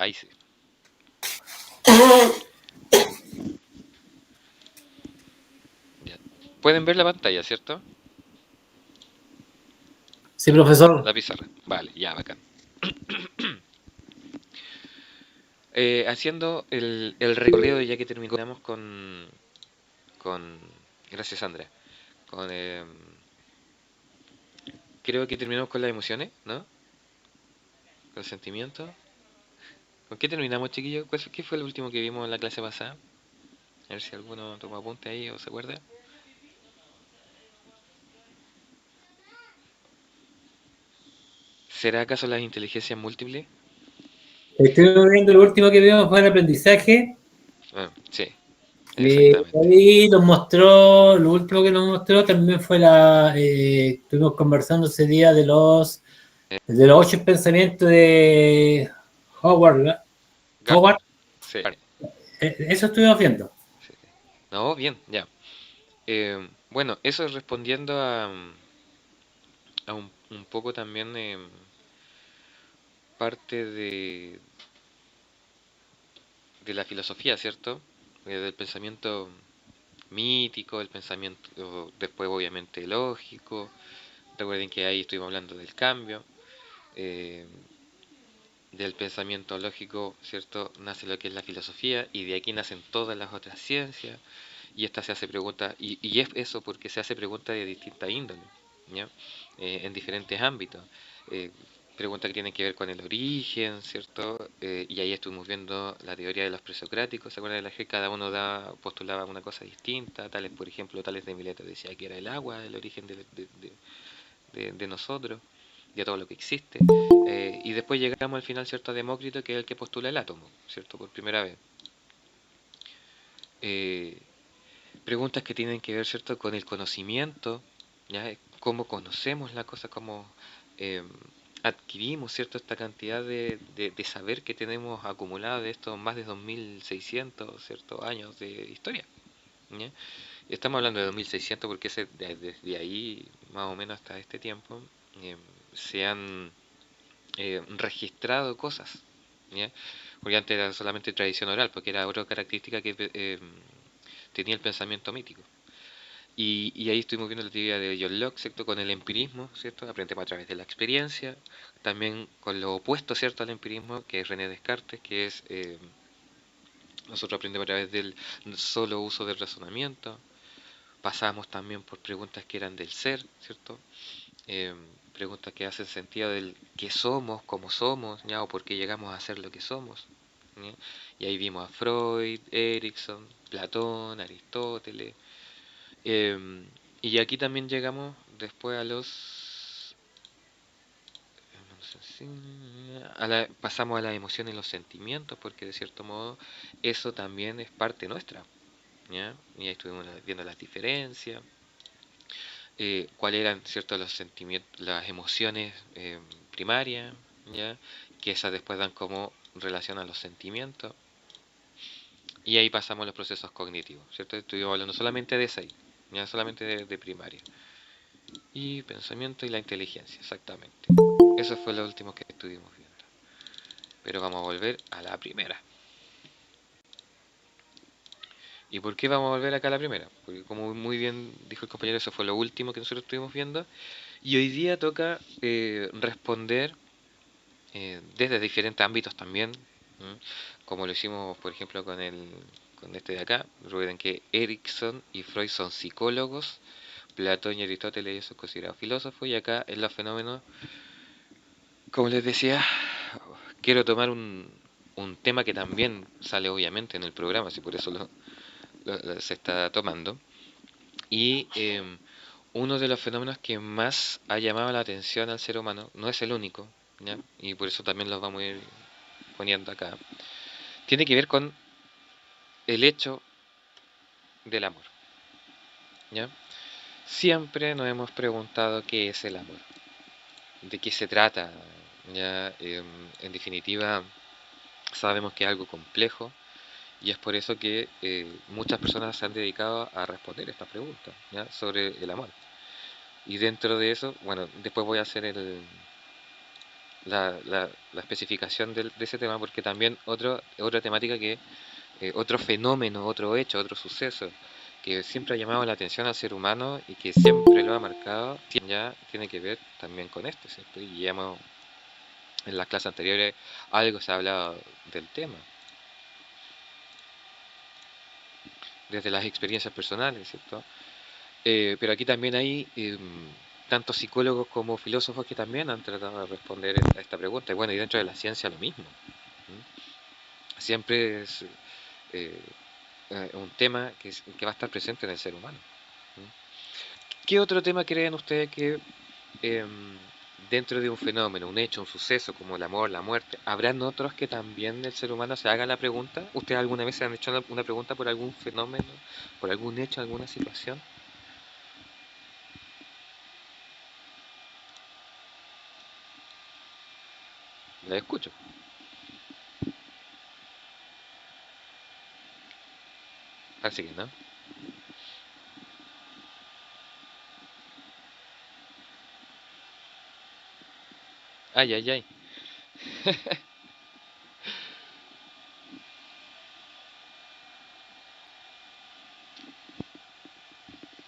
Ahí sí. Ya. Pueden ver la pantalla, ¿cierto? Sí, profesor. La pizarra. Vale, ya, bacán. Haciendo el recorrido, ya que terminamos con gracias, Sandra. Con, creo que terminamos con las emociones, ¿no? Con sentimientos. ¿Con qué terminamos, chiquillos? ¿Qué fue lo último que vimos en la clase pasada? A ver si alguno toma apunte ahí o se acuerda. ¿Será acaso las inteligencias múltiples? Estoy viendo lo último que vimos fue el aprendizaje. Ah, sí, exactamente. Ahí nos mostró, lo último que nos mostró también fue estuvimos conversando ese día de los 8 pensamientos de Howard. Gardner. Howard, Sí, eso estuvimos viendo. sí. No, bien, ya. Bueno, eso es respondiendo a un poco también parte de la filosofía, ¿cierto? Del pensamiento mítico, el pensamiento después obviamente lógico. Recuerden que ahí estuvimos hablando del cambio, eh, del pensamiento lógico, ¿cierto? Nace lo que es la filosofía y de aquí nacen todas las otras ciencias y esta se hace preguntas, y es eso porque se hace preguntas de distinta índole, ¿ya? En diferentes ámbitos. Eh, Preguntas que tienen que ver con el origen, ¿cierto? Y ahí estuvimos viendo la teoría de los presocráticos, ¿se acuerdan de la que cada uno postulaba una cosa distinta? Tales, por ejemplo, Tales de Mileto decía que era el agua, el origen de nosotros, de todo lo que existe. Y después llegamos al final, ¿cierto?, a Demócrito, que es el que postula el átomo, ¿cierto?, por primera vez. Eh, Preguntas que tienen que ver, ¿cierto?, con el conocimiento, ¿ya? Cómo conocemos la cosa, cómo eh, adquirimos, ¿cierto?, esta cantidad de saber que tenemos acumulado de estos más de 2600, ¿cierto?, años de historia, ¿ya? Estamos hablando de 2600 porque desde ahí, más o menos hasta este tiempo, eh, se han registrado cosas, ¿ya? Porque antes era solamente tradición oral, porque era otra característica que tenía el pensamiento mítico. Y ahí estuvimos viendo la teoría de John Locke, ¿cierto? Con el empirismo, ¿cierto? Aprendemos a través de la experiencia. También con lo opuesto, ¿cierto? Al empirismo, que es René Descartes, que es nosotros aprendemos a través del solo uso del razonamiento. Pasamos también por preguntas que eran del ser, ¿cierto? eh, Preguntas que hacen sentido del qué somos, cómo somos, ¿ya? O por qué llegamos a ser lo que somos, ¿ya? Y ahí vimos a Freud, Erickson, Platón, Aristóteles. eh, y aquí también llegamos después a pasamos a las emociones y los sentimientos, porque de cierto modo eso también es parte nuestra, ¿ya? Y ahí estuvimos viendo las diferencias, cuáles eran, ¿cierto?, los sentimientos, las emociones primarias, ¿ya? Que esas después dan como relación a los sentimientos. Y ahí pasamos a los procesos cognitivos, ¿cierto? Estuvimos hablando solamente de ese ahí, ya solamente de primaria. Y pensamiento y la inteligencia, exactamente. Eso fue lo último que estuvimos viendo. Pero vamos a volver a la primera. ¿Y por qué vamos a volver acá a la primera? Porque como muy bien dijo el compañero, eso fue lo último que nosotros estuvimos viendo. Y hoy día toca responder desde diferentes ámbitos también, ¿m? Como lo hicimos, por ejemplo, con este de acá. Recuerden que Erickson y Freud son psicólogos, Platón y Aristóteles ellos son considerados filósofos, y acá en los fenómenos, como les decía, quiero tomar un tema que también sale obviamente en el programa, así por eso se está tomando, y uno de los fenómenos que más ha llamado la atención al ser humano, no es el único, ¿ya? Y por eso también los vamos a ir poniendo acá, tiene que ver con el hecho del amor, ¿ya? Siempre nos hemos preguntado qué es el amor, de qué se trata, ¿ya? En definitiva, sabemos que es algo complejo y es por eso que muchas personas se han dedicado a responder esta pregunta, ¿ya?, sobre el amor. Y dentro de eso, bueno, después voy a hacer la especificación de ese tema, porque también otra temática que, otro fenómeno, otro hecho, otro suceso que siempre ha llamado la atención al ser humano y que siempre lo ha marcado, ya tiene que ver también con este, ¿cierto? Y ya en las clases anteriores algo se ha hablado del tema, desde las experiencias personales, ¿cierto? Pero aquí también hay tanto psicólogos como filósofos que también han tratado de responder a esta pregunta. Y bueno, y dentro de la ciencia lo mismo. Siempre es eh, un tema que va a estar presente en el ser humano. ¿Qué otro tema creen ustedes que dentro de un fenómeno, un hecho, un suceso como el amor, la muerte, habrán otros que también el ser humano se haga la pregunta? ¿Ustedes alguna vez se han hecho una pregunta por algún fenómeno, por algún hecho, alguna situación? La escucho. Así que no. Ay, ay, ay.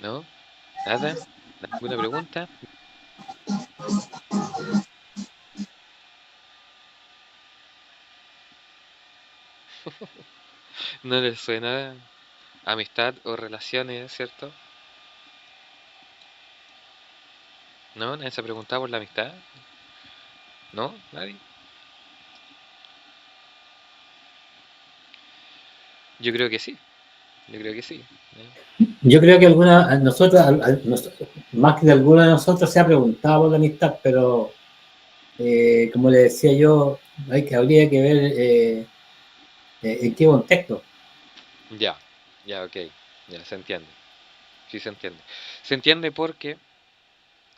¿No? ¿Nada? ¿Ninguna pregunta? ¿No les suena amistad o relaciones, cierto? ¿No? ¿Nadie se ha preguntado por la amistad? ¿No? ¿Nadie? Yo creo que sí. Yo creo que sí. ¿No? Yo creo que alguna, nosotros, más que de alguna de nosotros se ha preguntado por la amistad, pero como le decía yo, habría que ver en qué contexto. Ya, ya, ok. Ya, se entiende. Sí, se entiende. Se entiende porque,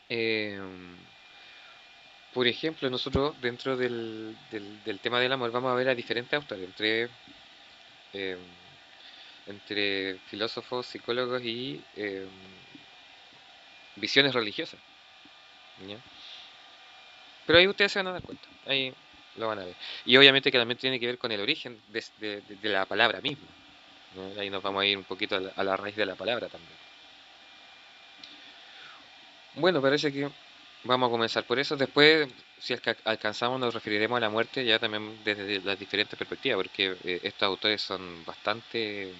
em, por ejemplo, nosotros dentro del tema del amor vamos a ver a diferentes autores, em, entre filósofos, psicólogos y visiones religiosas. ¿Ya? Pero ahí ustedes se van a dar cuenta, ahí lo van a ver. Y obviamente que también tiene que ver con el origen de la palabra misma, ¿no? Ahí nos vamos a ir un poquito a la raíz de la palabra también. Bueno, parece que vamos a comenzar por eso. Después, si alcanzamos, nos referiremos a la muerte ya también desde las diferentes perspectivas, porque estos autores son bastante,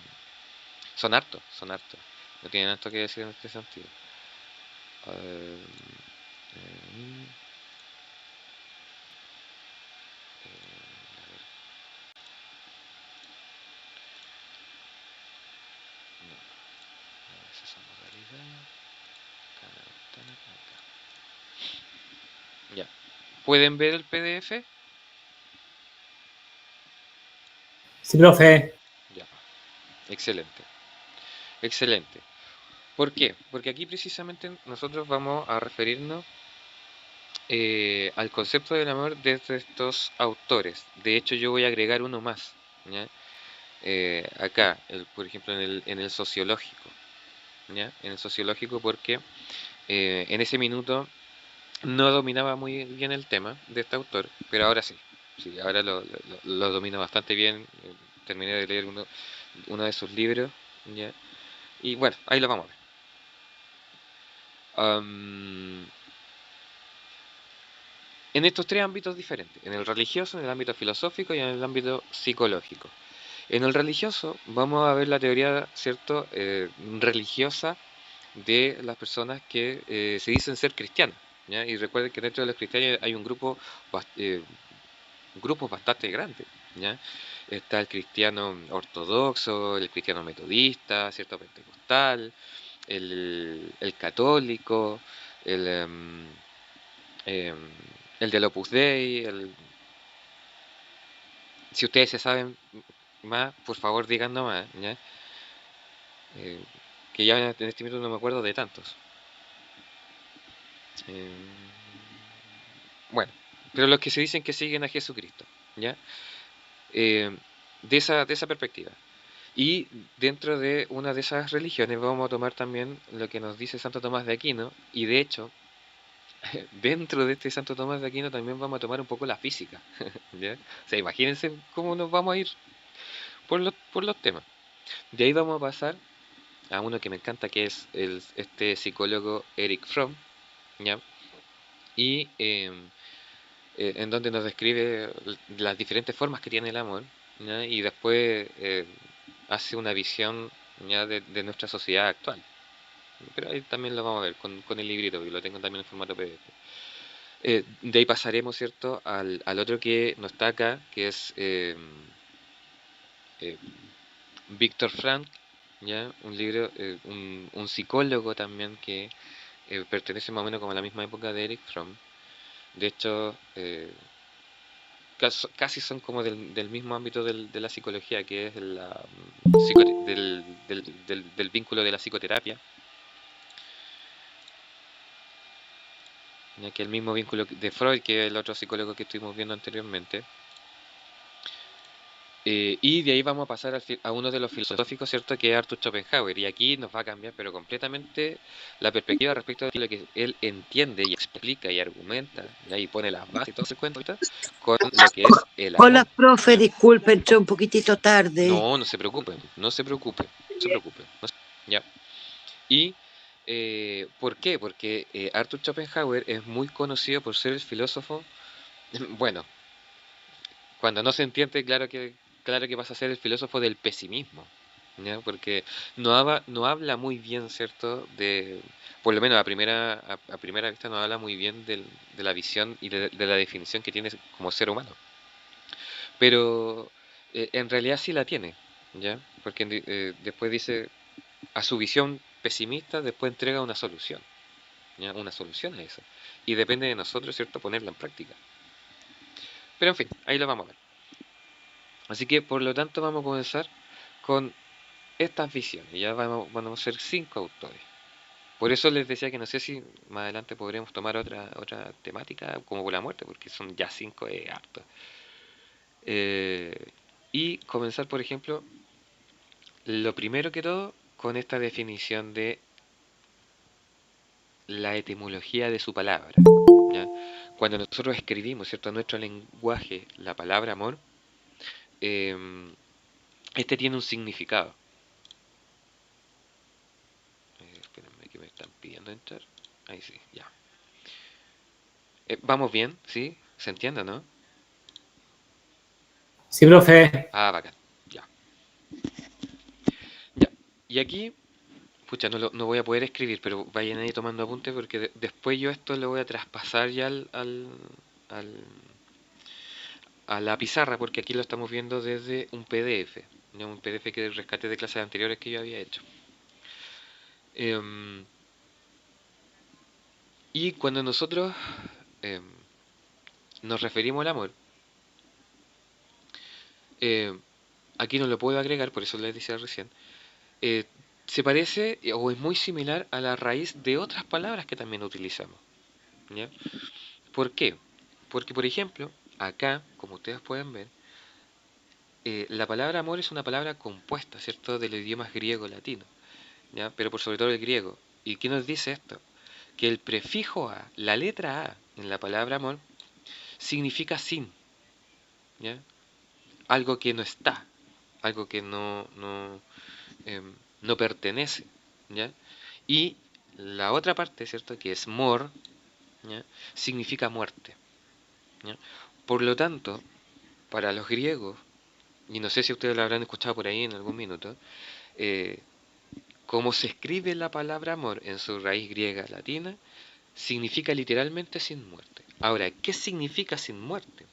son hartos, son hartos. No tienen harto que decir en este sentido. Eh, eh, no, no, esa es modalidad. Cada ventana, acá. Ya. ¿Pueden ver el PDF? Sí, profe. Ya. Excelente. Excelente. ¿Por qué? Porque aquí precisamente nosotros vamos a referirnos al concepto del amor desde estos autores. De hecho, yo voy a agregar uno más, ¿ya? Acá, por ejemplo, en el sociológico, ¿ya? En el sociológico porque en ese minuto no dominaba muy bien el tema de este autor, pero ahora sí. Sí, ahora lo domino bastante bien. Terminé de leer uno de sus libros, ¿ya? Y bueno, ahí lo vamos a ver. Am, en estos tres ámbitos diferentes, en el religioso, en el ámbito filosófico y en el ámbito psicológico. En el religioso vamos a ver la teoría, ¿cierto?, religiosa de las personas que se dicen ser cristianas, ¿ya? Y recuerden que dentro de los cristianos hay un grupos bastante grandes, ¿ya? Está el cristiano ortodoxo, el cristiano metodista, ¿cierto?, pentecostal, el católico, el, em, em, el del Opus Dei, si ustedes se saben más, por favor digan nomás, ¿ya? Eh, que ya en este minuto no me acuerdo de tantos. Eh, bueno, pero los que se dicen que siguen a Jesucristo, ¿ya? Eh, de esa perspectiva. Y dentro de una de esas religiones vamos a tomar también lo que nos dice Santo Tomás de Aquino, y de hecho dentro de este Santo Tomás de Aquino también vamos a tomar un poco la física, ¿ya? O sea, imagínense cómo nos vamos a ir por los temas. De ahí vamos a pasar a uno que me encanta, que es este psicólogo Eric Fromm, ¿ya? Y en donde nos describe las diferentes formas que tiene el amor, ¿ya? Y después hace una visión, ¿ya? De nuestra sociedad actual. Pero ahí también lo vamos a ver con el librito, y lo tengo también en formato PDF. De ahí pasaremos, ¿cierto?, al otro que no está acá, que es eh, Víctor Frank, ¿ya? Un libro, un psicólogo también que pertenece más o menos como a la misma época de Eric Fromm. De hecho, casi son como del mismo ámbito de la psicología, que es del vínculo de la psicoterapia, ya que el mismo vínculo de Freud, que es el otro psicólogo que estuvimos viendo anteriormente. Y de ahí vamos a pasar a uno de los filosóficos, ¿cierto? Que es Arthur Schopenhauer. Y aquí nos va a cambiar, pero completamente la perspectiva respecto de lo que él entiende y explica y argumenta, y ahí pone las bases y todo se cuenta con lo que es el Hola, amor, profe, ¿ya? disculpe, entré un poquitito tarde. No, no se preocupen, no se preocupen, no se preocupen. ¿Ya? Y ¿por qué? Porque Arthur Schopenhauer es muy conocido por ser el filósofo, bueno, cuando no se entiende, claro que pasa a ser el filósofo del pesimismo, ¿ya? Porque no habla muy bien, ¿cierto? Por lo menos a primera vista no habla muy bien de la visión y de la definición que tiene como ser humano. Pero en realidad sí la tiene, ¿ya? Porque después dice, a su visión pesimista, después entrega una solución, ¿ya? Una solución a eso. Y depende de nosotros, ¿cierto?, ponerla en práctica. Pero en fin, ahí lo vamos a ver. Así que por lo tanto vamos a comenzar con estas visiones. Ya vamos a ser 5 autores. Por eso les decía que no sé si más adelante podremos tomar otra temática como por la muerte, porque son ya 5 harto. Y comenzar, por ejemplo, lo primero que todo, con esta definición de la etimología de su palabra, ¿ya? Cuando nosotros escribimos, ¿cierto?, en nuestro lenguaje la palabra amor, em, este tiene un significado. Espérenme que me están pidiendo entrar. Ahí sí, ya. ¿Vamos bien? ¿Sí? ¿Se entiende, no? Sí, profe. Ah, bacán. Ya. Ya. Y aquí, pucha, no voy a poder escribir, pero vayan ahí tomando apuntes porque después yo esto lo voy a traspasar ya al- a la pizarra, porque aquí lo estamos viendo desde un PDF. ¿No? Un PDF que rescaté de clases anteriores que yo había hecho. Em, y cuando nosotros em, nos referimos al amor, em, aquí no lo puedo agregar, por eso les decía recién, eh, se parece o es muy similar a la raíz de otras palabras que también utilizamos. ¿Ya? ¿Por qué? Porque, por ejemplo, acá, como ustedes pueden ver, la palabra amor es una palabra compuesta, ¿cierto?, de los idiomas griego-latino, ¿ya? Pero por sobre todo el griego. ¿Y qué nos dice esto? Que el prefijo a, la letra A en la palabra amor, significa sin, ¿ya? Algo que no está, algo que no pertenece, ¿ya? Y la otra parte, ¿cierto?, que es mor, ¿ya?, significa muerte, ¿ya? Por lo tanto, para los griegos, y no sé si ustedes lo habrán escuchado por ahí en algún minuto, eh, como se escribe la palabra amor en su raíz griega latina, significa literalmente sin muerte. Ahora, ¿qué significa sin muerte?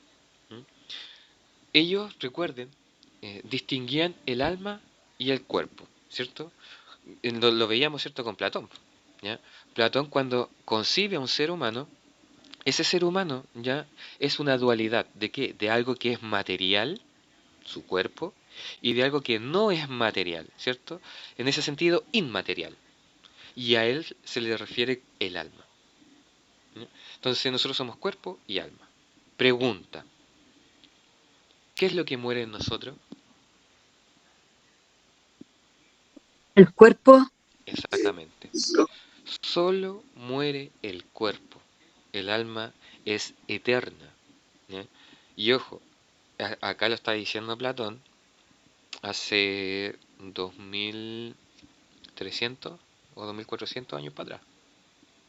¿Mm? Ellos, recuerden, distinguían el alma y el cuerpo, ¿cierto? Lo veíamos, ¿cierto?, con Platón, ¿ya? Platón, cuando concibe a un ser humano, ese ser humano ya es una dualidad. ¿De qué? De algo que es material, su cuerpo, y de algo que no es material, ¿cierto? En ese sentido, inmaterial. Y a él se le refiere el alma, ¿no? Entonces nosotros somos cuerpo y alma. Pregunta, ¿qué es lo que muere en nosotros? El cuerpo, Exactamente. Solo muere el cuerpo. el alma es eterna, ¿ya? Y ojo, acá lo está diciendo Platón hace 2300 o 2400 años para atrás,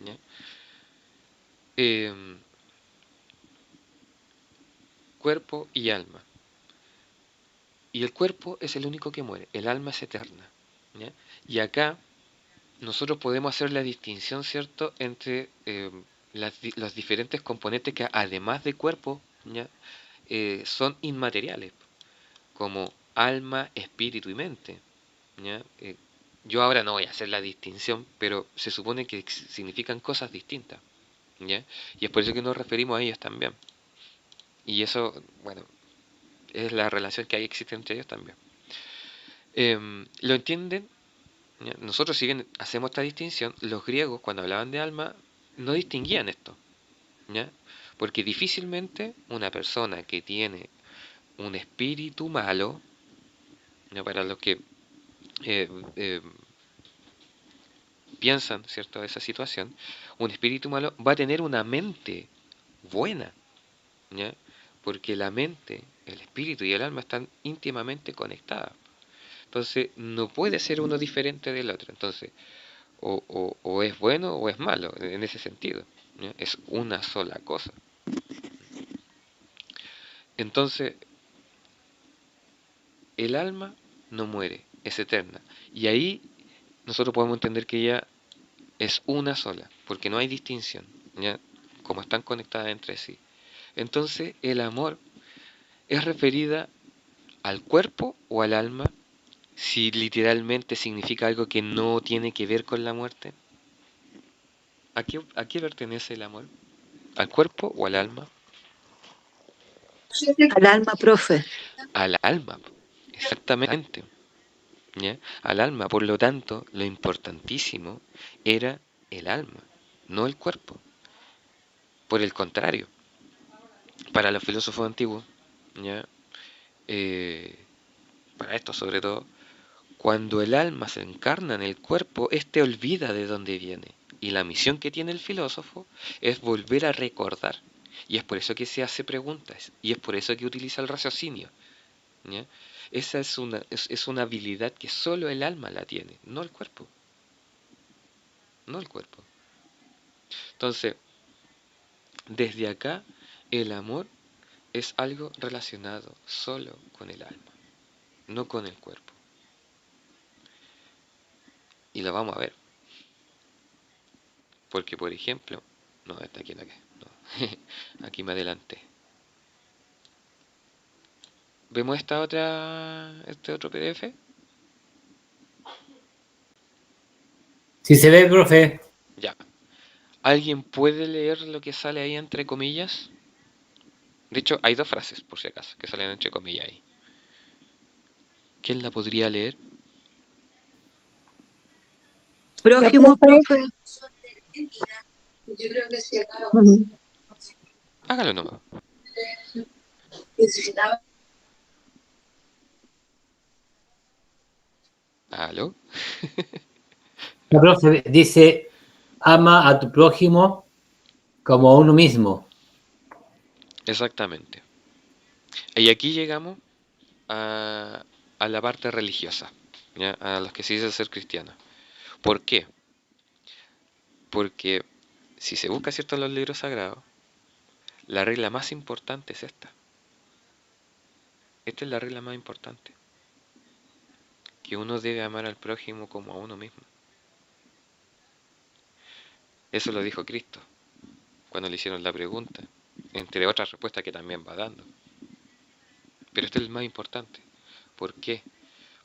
¿ya? Em, Cuerpo y alma. Y el cuerpo es el único que muere, el alma es eterna, ¿ya? Y acá nosotros podemos hacer la distinción, ¿cierto?, entre los diferentes componentes que además de cuerpo, ¿ya?, son inmateriales, como alma, espíritu y mente, ¿ya? Yo ahora no voy a hacer la distinción, pero se supone que significan cosas distintas, ¿ya? Y es por eso que nos referimos a ellos también. Y eso, bueno, es la relación que hay existe entre ellos también. ¿Lo entienden? ¿Ya? Nosotros, si bien hacemos esta distinción, los griegos, cuando hablaban de alma, no distinguían esto, ¿ya? Porque difícilmente una persona que tiene un espíritu malo, ¿ya?, para los que eh, eh, piensan, ¿cierto?, esa situación, un espíritu malo va a tener una mente buena, ¿ya? Porque la mente, el espíritu y el alma están íntimamente conectadas. Entonces, no puede ser uno diferente del otro. Entonces, o es bueno o es malo, en ese sentido, ¿ya? Es una sola cosa. Entonces, el alma no muere, es eterna. Y ahí nosotros podemos entender que ella es una sola, porque no hay distinción, ¿ya?, como están conectadas entre sí. Entonces, el amor es referida al cuerpo o al alma, si literalmente significa algo que no tiene que ver con la muerte. ¿A qué pertenece el amor? ¿Al cuerpo o al alma? Al alma, profe. Al alma, exactamente, ¿ya? Al alma. Por lo tanto, lo importantísimo era el alma, no el cuerpo. Por el contrario, para los filósofos antiguos, ¿ya?, eh, para esto sobre todo, cuando el alma se encarna en el cuerpo, éste olvida de dónde viene. Y la misión que tiene el filósofo es volver a recordar. Y es por eso que se hace preguntas. Y es por eso que utiliza el raciocinio, ¿ya? Esa es una habilidad que solo el alma la tiene, no el cuerpo. No el cuerpo. Entonces, desde acá, el amor es algo relacionado solo con el alma, no con el cuerpo. Y lo vamos a ver. Porque, por ejemplo, no, está aquí, no, aquí me adelanté. ¿Vemos este otro PDF? Si se ve, profe. Ya. ¿Alguien puede leer lo que sale ahí entre comillas? De hecho, hay dos frases, por si acaso, que salen entre comillas ahí. ¿Quién la podría leer? Prójimo, profe. Ujú. Hágalo nomás. ¿Aló? La profe dice, ama a tu prójimo como a uno mismo. Exactamente. Y aquí llegamos a la parte religiosa, ¿ya? A los que se dicen ser cristianos. ¿Por qué? Porque si se busca, ¿cierto?, en los libros sagrados, la regla más importante es esta. Esta es la regla más importante. Que uno debe amar al prójimo como a uno mismo. Eso lo dijo Cristo cuando le hicieron la pregunta, entre otras respuestas que también va dando. Pero este es el más importante. ¿Por qué?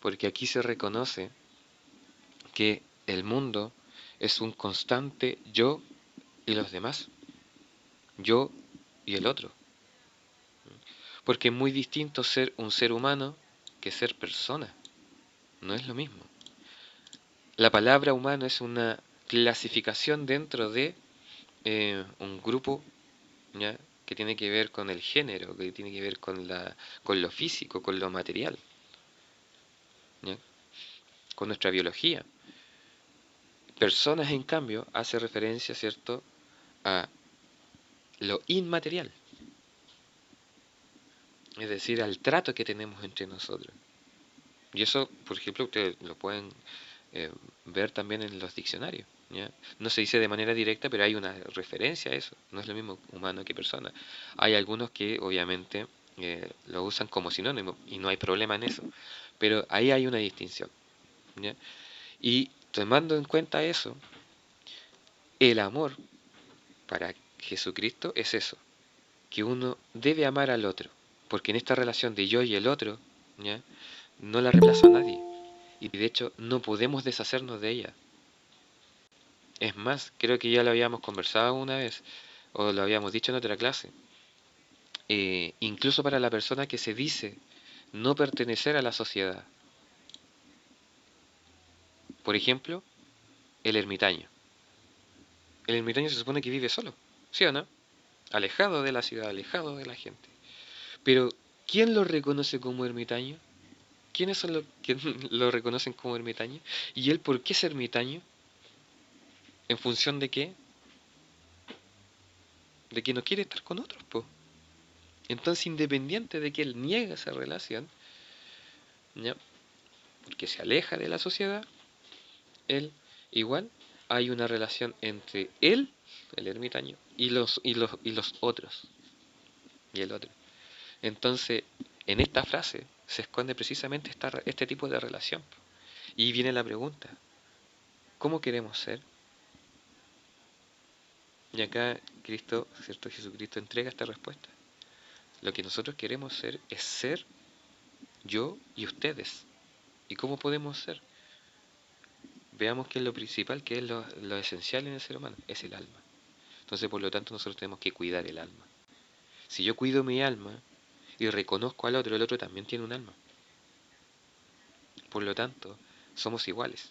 Porque aquí se reconoce que el mundo es un constante yo y los demás, yo y el otro. Porque es muy distinto ser un ser humano que ser persona. No es lo mismo. La palabra humano es una clasificación dentro de un grupo, ¿ya?, que tiene que ver con el género, que tiene que ver con lo físico, con lo material, ¿ya?, con nuestra biología. Personas, en cambio, hace referencia, ¿cierto?, a lo inmaterial, es decir, al trato que tenemos entre nosotros. Y eso, por ejemplo, ustedes lo pueden eh, ver también en los diccionarios, ¿ya? No se dice de manera directa, pero hay una referencia a eso. No es lo mismo humano que persona. Hay algunos que obviamente lo usan como sinónimo y no hay problema en eso. Pero ahí hay una distinción, ¿ya? Y tomando en cuenta eso, el amor para Jesucristo es eso, que uno debe amar al otro, porque en esta relación de yo y el otro, ¿ya? No la reemplaza a nadie, y de hecho no podemos deshacernos de ella. Es más, creo que ya lo habíamos conversado una vez, o lo habíamos dicho en otra clase, incluso para la persona que se dice no pertenecer a la sociedad. Por ejemplo, el ermitaño. El ermitaño se supone que vive solo, ¿sí o no? Alejado de la ciudad, alejado de la gente. Pero, ¿quién lo reconoce como ermitaño? ¿Quiénes son los que lo reconocen como ermitaño? ¿Y él por qué es ermitaño? ¿En función de qué? De que no quiere estar con otros, po. Entonces, independiente de que él niegue esa relación, ¿ya? Porque se aleja de la sociedad, él igual hay una relación entre él, el ermitaño, y los otros, y el otro. Entonces, en esta frase se esconde precisamente este tipo de relación. Y viene la pregunta, ¿cómo queremos ser? Y acá Cristo, ¿cierto? Jesucristo entrega esta respuesta. Lo que nosotros queremos ser es ser yo y ustedes. ¿Y cómo podemos ser? Veamos qué es lo principal, qué es lo esencial en el ser humano, es el alma. Entonces, por lo tanto, nosotros tenemos que cuidar el alma. Si yo cuido mi alma y reconozco al otro, el otro también tiene un alma. Por lo tanto, somos iguales.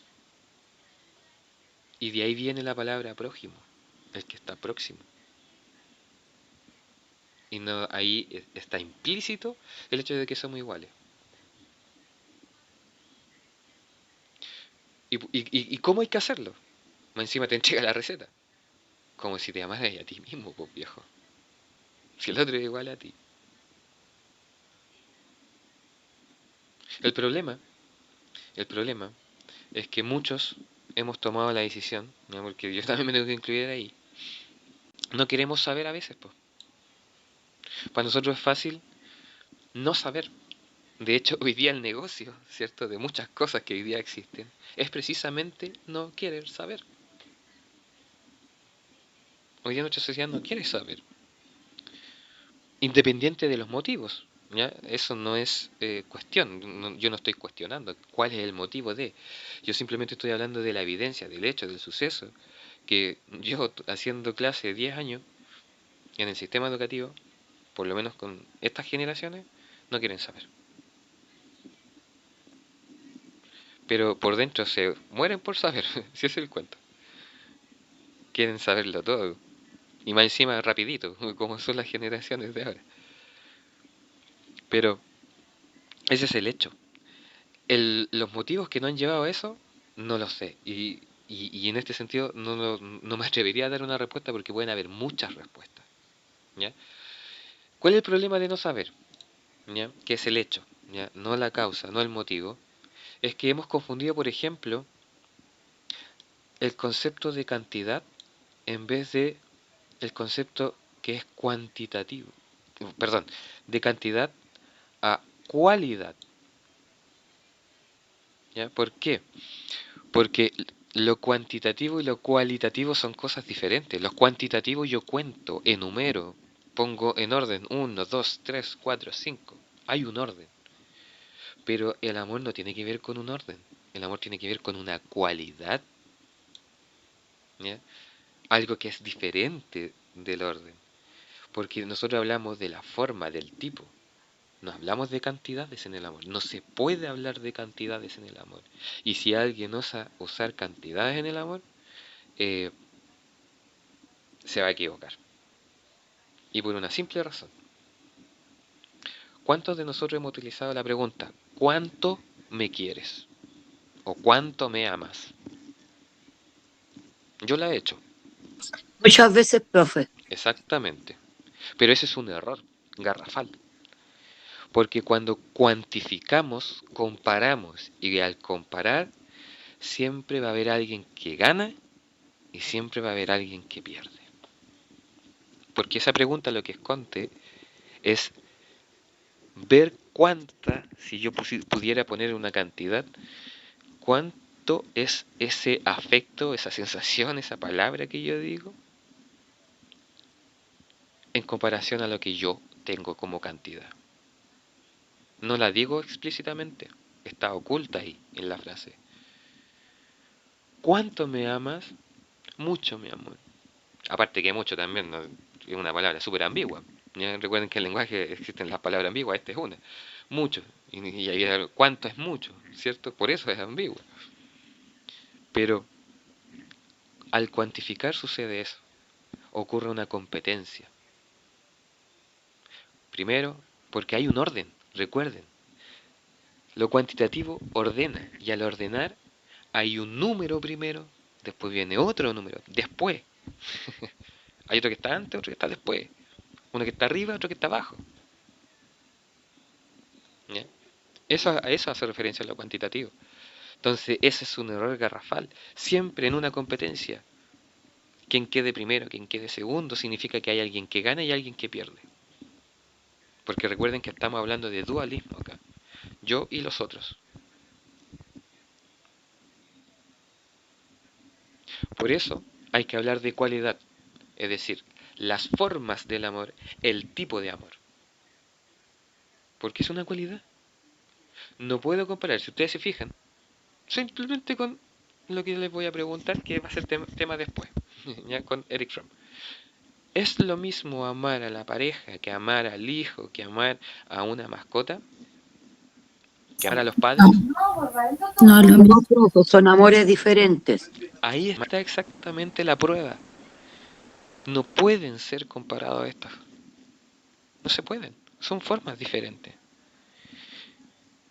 Y de ahí viene la palabra prójimo, el que está próximo. Y no, ahí está implícito el hecho de que somos iguales. ¿Y cómo hay que hacerlo? Más encima te entrega la receta. Como si te amaras a ti mismo, pues viejo. Si el otro es igual a ti. El problema, el problema es que muchos hemos tomado la decisión, ¿no? Porque yo también me tengo que incluir ahí. No queremos saber a veces, pues. Para nosotros es fácil no saber. De hecho, hoy día el negocio, ¿cierto? De muchas cosas que hoy día existen, es precisamente no querer saber. Hoy día nuestra sociedad no quiere saber. Independiente de los motivos, ¿ya? Eso no es cuestión, yo no estoy cuestionando cuál es el motivo de. Yo simplemente estoy hablando de la evidencia, del hecho, del suceso, que yo haciendo clase 10 años en el sistema educativo, por lo menos con estas generaciones, no quieren saber. Pero por dentro se mueren por saber, si es el cuento. Quieren saberlo todo. Y más encima rapidito, como son las generaciones de ahora. Pero ese es el hecho. Los motivos que no han llevado a eso, no lo sé. Y en este sentido no me atrevería a dar una respuesta porque pueden haber muchas respuestas. ¿Ya? ¿Cuál es el problema de no saber? ¿Ya? ¿Qué es el hecho? ¿Ya? No la causa, no el motivo. Es que hemos confundido, por ejemplo, el concepto de cantidad en vez de el concepto que es cuantitativo. Perdón, de cantidad a cualidad. ¿Ya? ¿Por qué? Porque lo cuantitativo y lo cualitativo son cosas diferentes. Lo cuantitativo yo cuento, enumero, pongo en orden 1, 2, 3, 4, 5. Hay un orden. Pero el amor no tiene que ver con un orden. El amor tiene que ver con una cualidad. ¿Ya? Algo que es diferente del orden. Porque nosotros hablamos de la forma, del tipo. No hablamos de cantidades en el amor. No se puede hablar de cantidades en el amor. Y si alguien osa usar cantidades en el amor, eh, se va a equivocar. Y por una simple razón. ¿Cuántos de nosotros hemos utilizado la pregunta, ¿cuánto me quieres? ¿O cuánto me amas? Yo la he hecho. Muchas veces, profe. exactamente. Pero ese es un error garrafal, porque cuando cuantificamos, comparamos, y al comparar, siempre va a haber alguien que gana y siempre va a haber alguien que pierde. Porque esa pregunta lo que esconde es ver cuánta, si yo pudiera poner una cantidad, cuánto es ese afecto, esa sensación, esa palabra que yo digo, en comparación a lo que yo tengo como cantidad. No la digo explícitamente, está oculta ahí en la frase. ¿Cuánto me amas? Mucho, mi amor. Aparte que mucho también, ¿no? Es una palabra súper ambigua. ¿Ya? Recuerden que en el lenguaje existen las palabras ambiguas, esta es una. Mucho. Y ahí, ¿cuánto es mucho? ¿Cierto? Por eso es ambigua. Pero al cuantificar sucede eso. Ocurre una competencia. Primero, porque hay un orden. Recuerden, lo cuantitativo ordena. Y al ordenar, hay un número primero, después viene otro número, después. Hay otro que está antes, otro que está después. Uno que está arriba, otro que está abajo. ¿Ya? A eso hace referencia a lo cuantitativo. Entonces, ese es un error garrafal. Siempre en una competencia, quien quede primero, quien quede segundo, significa que hay alguien que gana y alguien que pierde. Porque recuerden que estamos hablando de dualismo acá. Yo y los otros. Por eso hay que hablar de cualidad. Es decir, las formas del amor, el tipo de amor. Porque es una cualidad. No puedo comparar, si ustedes se fijan, simplemente con lo que les voy a preguntar, que va a ser tema después, ya con Eric Fromm. ¿Es lo mismo amar a la pareja que amar al hijo, que amar a una mascota, que amar a los padres? No, lo mismo. Profe, son amores diferentes. Ahí está exactamente la prueba. No pueden ser comparados estos. No se pueden. Son formas diferentes.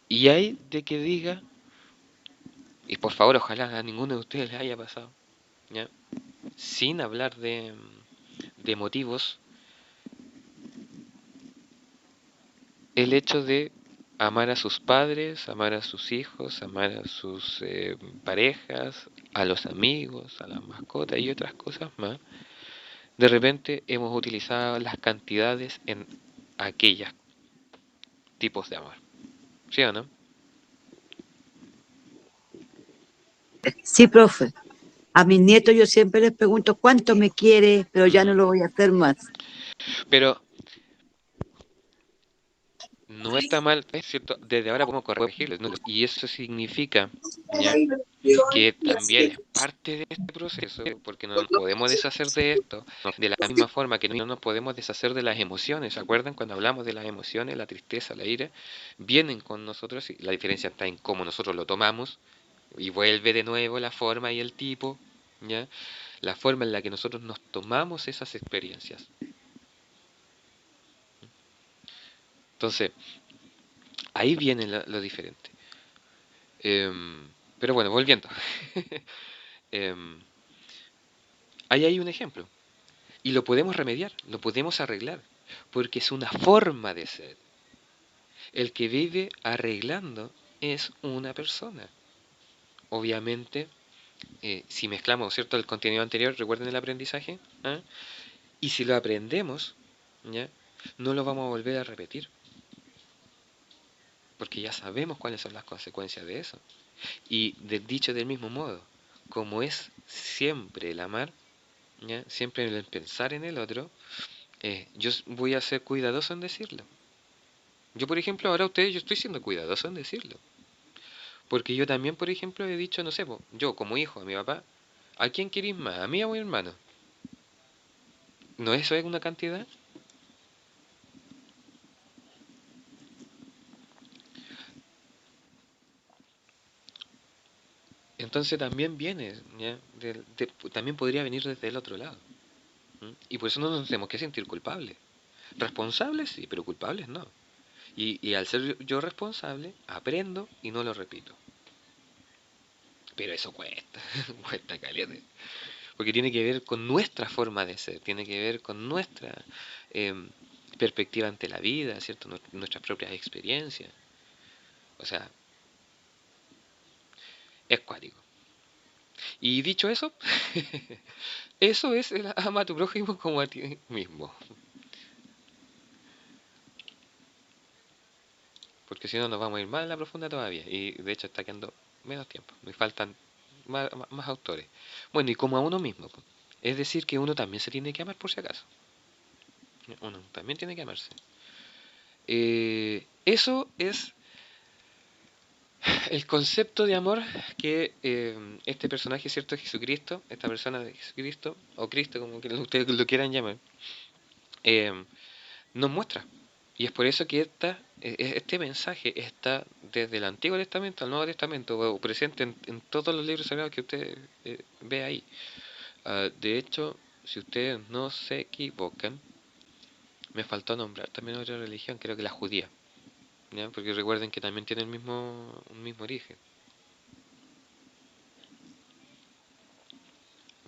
Y hay de que diga, y por favor ojalá a ninguno de ustedes les haya pasado, ¿ya? Sin hablar de motivos, el hecho de amar a sus padres, amar a sus hijos, amar a sus parejas, a los amigos, a las mascotas y otras cosas más, de repente hemos utilizado las cantidades en aquellos tipos de amor. ¿Sí o no? Sí, profe. A mis nietos yo siempre les pregunto cuánto me quiere, pero ya no lo voy a hacer más. Pero no está mal, es cierto, desde ahora podemos corregirlo, ¿no? Y eso significa, ¿ya? Que también es parte de este proceso, porque no nos podemos deshacer de esto, de la misma forma que no nos podemos deshacer de las emociones. ¿Se acuerdan cuando hablamos de las emociones, la tristeza, la ira? Vienen con nosotros y la diferencia está en cómo nosotros lo tomamos y vuelve de nuevo la forma y el tipo, ¿ya? La forma en la que nosotros nos tomamos esas experiencias. Entonces, ahí viene lo diferente. Pero bueno, volviendo. Em, Ahí hay un ejemplo. Y lo podemos remediar, lo podemos arreglar, porque es una forma de ser. El que vive arreglando es una persona. Obviamente, si mezclamos, ¿cierto?, el contenido anterior, recuerden el aprendizaje, ¿ah? Y si lo aprendemos, ¿ya?, no lo vamos a volver a repetir, porque ya sabemos cuáles son las consecuencias de eso. Y dicho del mismo modo, como es siempre el amar, ¿ya?, siempre el pensar en el otro, yo voy a ser cuidadoso en decirlo. Yo, por ejemplo, ahora yo estoy siendo cuidadoso en decirlo. Porque yo también, por ejemplo, he dicho, no sé, yo como hijo a mi papá, ¿a quién querís más? ¿A mí o a mi hermano? ¿No eso es una cantidad? Entonces también viene, ¿ya? También podría venir desde el otro lado. Y por eso no nos tenemos que sentir culpables. Responsables sí, pero culpables no. Y al ser yo responsable, aprendo y no lo repito. Pero eso cuesta, cuesta caliente. porque tiene que ver con nuestra forma de ser, tiene que ver con nuestra perspectiva ante la vida, ¿cierto? Nuestras propias experiencias. O sea, es cuático. Y dicho eso, eso es el ama a tu prójimo como a ti mismo. Porque si no nos vamos a ir más en la profunda todavía. Y de hecho está quedando menos tiempo. Me faltan más autores. Bueno, y como a uno mismo. Es decir, que uno también se tiene que amar por si acaso. Uno también tiene que amarse. Eso es el concepto de amor que este personaje, ¿cierto? Jesucristo, esta persona de Jesucristo, o Cristo, como que ustedes lo quieran llamar, eh, nos muestra. Y es por eso que este mensaje está desde el Antiguo Testamento al Nuevo Testamento, o presente en todos los libros sagrados que usted ve ahí. De hecho, si ustedes no se equivocan, me faltó nombrar también otra religión, creo que la judía, ¿ya? Porque recuerden que también tiene un mismo origen.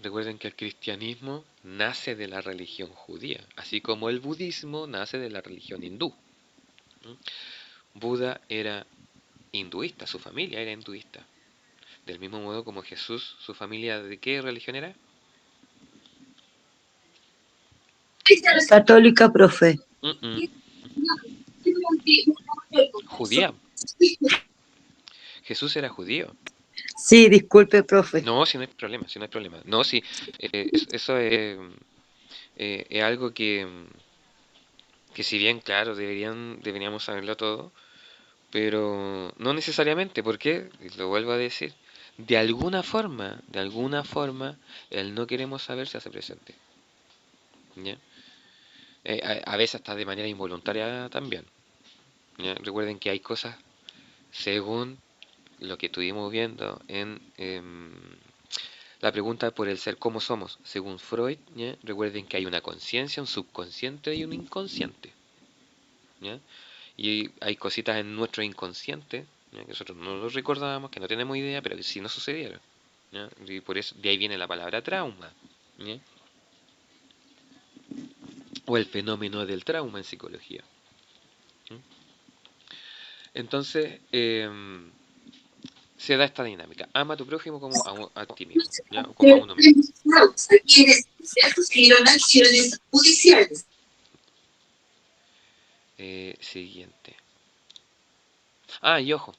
Recuerden que el cristianismo nace de la religión judía, así como el budismo nace de la religión hindú. Buda era hinduista, su familia era hinduista. Del mismo modo como Jesús, su familia, ¿de qué religión era? Católica, profe. Mm, mm, Judía. Jesús era judío. Sí, disculpe, profe. No, si no hay problema, si no hay problema. No, si eso es algo que si bien, claro, deberíamos saberlo todo, pero no necesariamente, ¿por qué? Y lo vuelvo a decir. De alguna forma, el no queremos saber se hace presente. ¿Ya? A veces hasta de manera involuntaria también. ¿Ya? Recuerden que hay cosas según lo que estuvimos viendo en la pregunta por el ser cómo somos. Según Freud, ¿ya? Recuerden que hay una conciencia, un subconsciente y un inconsciente. ¿Ya? Y hay cositas en nuestro inconsciente, ¿ya? Que nosotros no lo recordábamos, que no tenemos idea, pero que sí nos sucedieron. ¿Ya? Y por eso de ahí viene la palabra trauma. ¿Ya? O el fenómeno del trauma en psicología. ¿Ya? Entonces, se da esta dinámica. Ama a tu prójimo como a ti mismo, ¿ya? O como a uno mismo. Acciones judiciales. Siguiente. Ah, y ojo.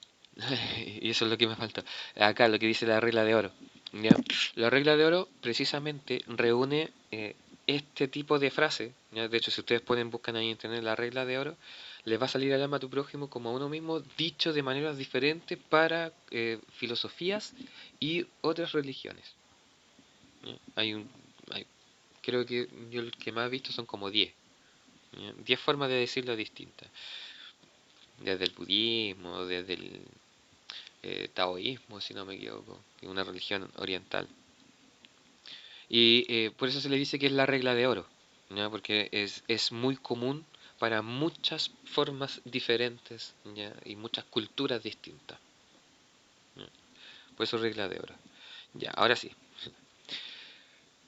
Y eso es lo que me falta. Acá lo que dice la regla de oro. ¿Ya? La regla de oro precisamente reúne este tipo de frase. ¿Ya? De hecho, si ustedes buscan ahí en internet la regla de oro, les va a salir al ama a tu prójimo como a uno mismo, dicho de maneras diferentes para filosofías y otras religiones. ¿Ya? Creo que yo el que más he visto son como 10. ¿Ya? 10 formas de decirlo distintas. Desde el budismo, desde el taoísmo, si no me equivoco, que es una religión oriental. Y por eso se le dice que es la regla de oro, ¿ya? Porque es muy común para muchas formas diferentes, ¿ya? Y muchas culturas distintas. ¿Ya? Por eso regla de oro. Ya, ahora sí.